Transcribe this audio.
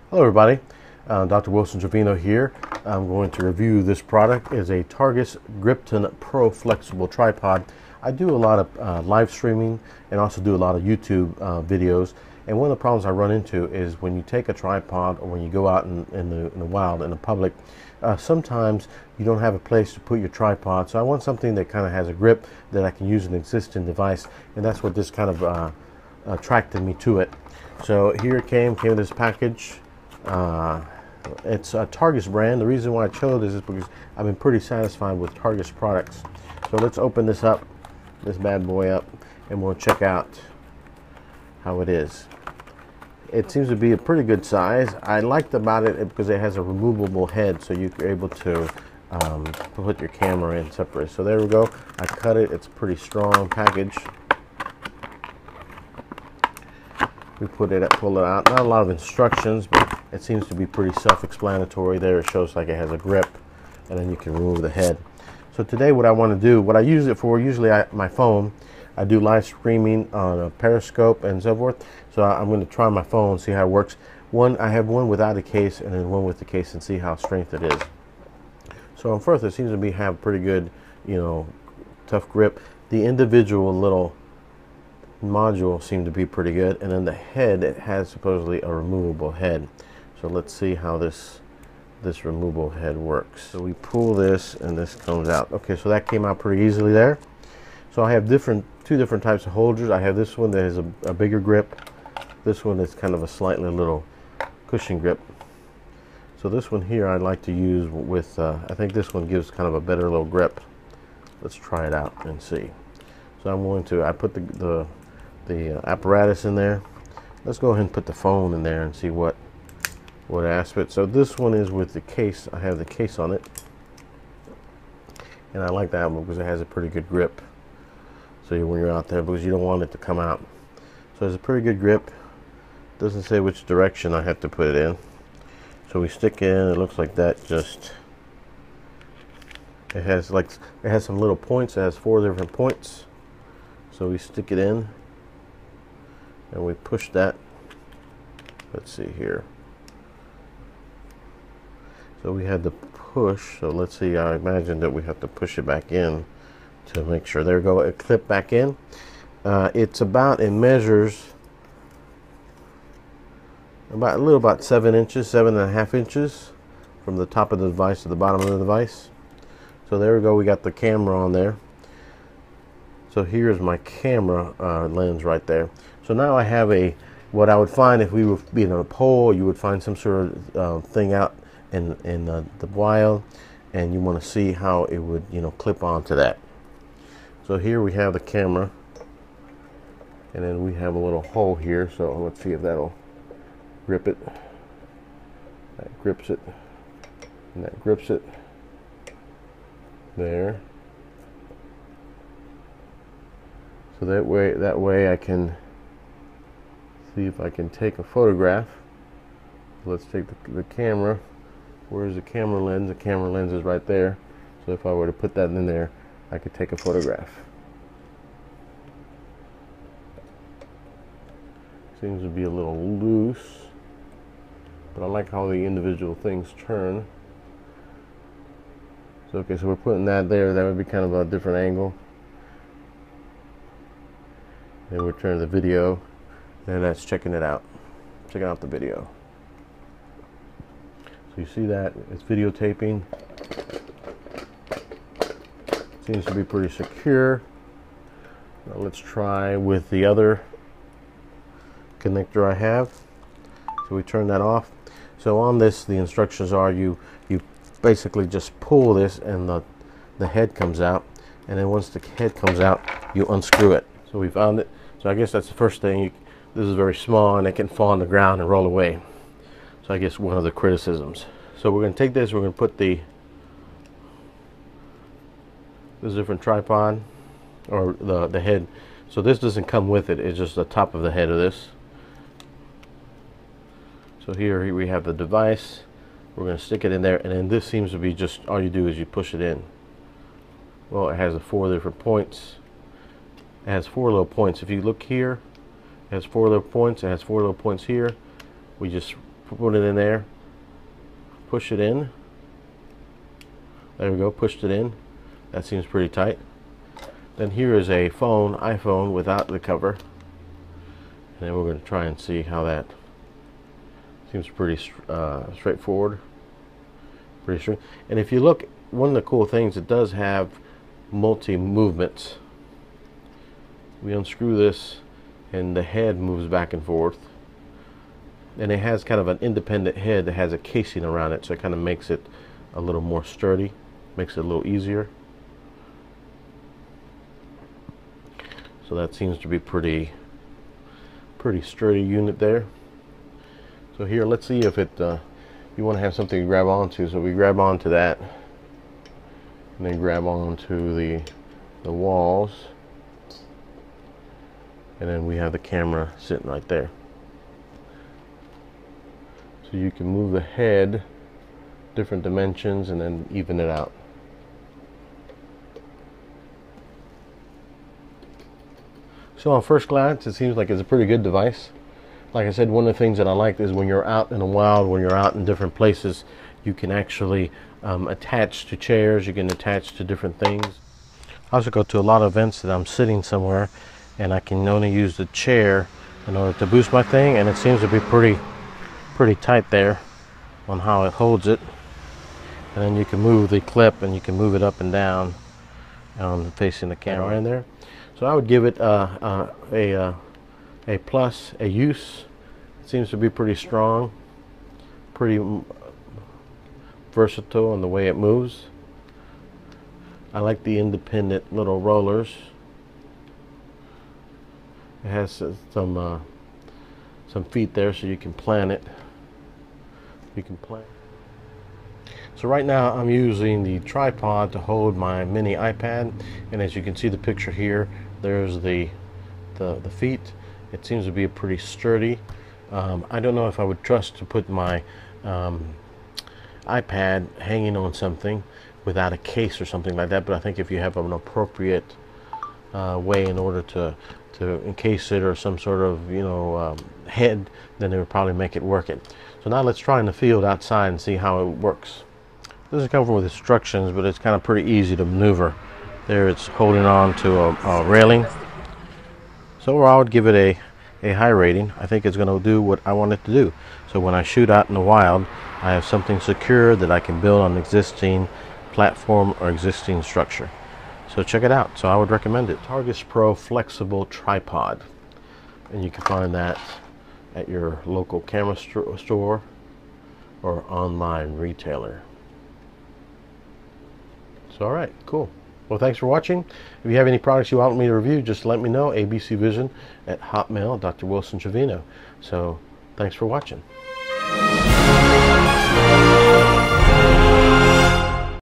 Hello everybody, Dr. Wilson Trevino here. I'm going to review this product. It's a Targus Grypton Pro Flexible Tripod. I do a lot of live streaming and also do a lot of YouTube videos. And one of the problems I run into is when you take a tripod or when you go out in the wild, in the public, sometimes you don't have a place to put your tripod. So I want something that kind of has a grip that I can use an existing device. And that's what this kind of attracted me to it. So here it came with this package. It's a Targus brand. The reason why I chose this is because I've been pretty satisfied with Targus products. So let's open this bad boy up, and we'll check out how it is. It seems to be a pretty good size. I liked about it because it has a removable head, so you're able to put your camera in separate. So there we go. I cut it. It's a pretty strong package. We pull it out. Not a lot of instructions, but it seems to be pretty self-explanatory. There it shows like it has a grip, and then you can remove the head. So today what I want to do, what I use it for, usually my phone, I do live streaming on a Periscope and so forth. So I'm going to try my phone, see how it works. I have one without a case and then one with the case, and see how strength it is. So first, it seems to have pretty good, tough grip. The individual little module seemed to be pretty good, and then the head, it has supposedly a removable head. So let's see how this removable head works. So we pull this and this comes out. Okay, so that came out pretty easily there. So I have two different types of holders. I have this one that has a bigger grip. This one is kind of a slightly little cushion grip. So this one here I'd like to use with I think this one gives kind of a better little grip. Let's try it out and see. So I put the apparatus in there. Let's go ahead and put the phone in there and see what aspect. So this one is with the case. I have the case on it, and I like that one because it has a pretty good grip. So when you're out there, because you don't want it to come out. So it's a pretty good grip. Doesn't say which direction I have to put it in. So we stick in. It looks like that. It has some little points. It has 4 different points. So we stick it in, and we push that. Let's see here. So we had to push. So let's see. I imagine that we have to push it back in to make sure. There we go. It clipped back in. It measures about 7 inches, 7.5 inches from the top of the device to the bottom of the device. So there we go. We got the camera on there. So here's my camera lens right there. So now I have what I would find if we were being on a pole. You would find some sort of thing out in the wild, and you want to see how it would clip onto that. So here we have the camera, and then we have a little hole here. So let's see if that'll grip it. That grips it, and that grips it. There. So that way I can see if I can take a photograph. Let's take the camera. Where's the camera lens? The camera lens is right there. So if I were to put that in there, I could take a photograph. Seems to be a little loose, but I like how the individual things turn. So okay, so we're putting that there. That would be kind of a different angle. Then we turn the video, and that's checking it out. Checking out the video. So you see that it's videotaping. Seems to be pretty secure. Now let's try with the other connector I have. So we turn that off. So on this, the instructions are you basically just pull this, and the head comes out, and then once the head comes out, you unscrew it. So we found it. So I guess that's the first thing. This is very small, and it can fall on the ground and roll away. So I guess one of the criticisms. So we're going to take this. We're going to put this different tripod, or the head. So this doesn't come with it. It's just the top of the head of this. So here we have the device. We're going to stick it in there, and then this seems to be just all you do is you push it in. Well, it has 4 different points. It has 4 little points. If you look here, it has 4 little points. It has 4 little points here. We just put it in there, push it in. There we go, pushed it in. That seems pretty tight. Then here is a iPhone without the cover. And then we're going to try and see how that seems pretty straightforward. Pretty straight. And if you look, one of the cool things, it does have multi-movements. We unscrew this and the head moves back and forth. And it has kind of an independent head that has a casing around it, so it kind of makes it a little more sturdy, makes it a little easier. So that seems to be pretty sturdy unit there. So here, let's see if it you want to have something to grab onto. So we grab onto that, and then grab onto the walls, and then we have the camera sitting right there. So you can move the head different dimensions and then even it out. So on first glance, it seems like it's a pretty good device. Like I said, one of the things that I like is when you're out in the wild, when you're out in different places, you can actually attach to chairs, you can attach to different things. I also go to a lot of events that I'm sitting somewhere and I can only use the chair in order to boost my thing, and it seems to be pretty tight there on how it holds it. And then you can move the clip and you can move it up and down facing the camera in there. So I would give it a plus, a use. It seems to be pretty strong, pretty versatile in the way it moves. I like the independent little rollers. It has some feet there, so you can plant it. So right now I'm using the tripod to hold my mini iPad, and as you can see the picture here, there's the feet. It seems to be pretty sturdy. I don't know if I would trust to put my iPad hanging on something without a case or something like that, but I think if you have an appropriate way in order to encase it, or some sort of head, then it would probably make it work it. So now let's try in the field outside and see how it works. This is covered with instructions, but it's kind of pretty easy to maneuver. There it's holding on to a railing. So I would give it a high rating. I think it's going to do what I want it to do. So when I shoot out in the wild, I have something secure that I can build on existing platform or existing structure. So check it out. So I would recommend it. Targus Pro Flexible Tripod. And you can find that at your local camera store or online retailer. So all right, cool. Well, thanks for watching. If you have any products you want me to review, just let me know. abcvision@hotmail.com. Dr. Wilson Trevino. So thanks for watching.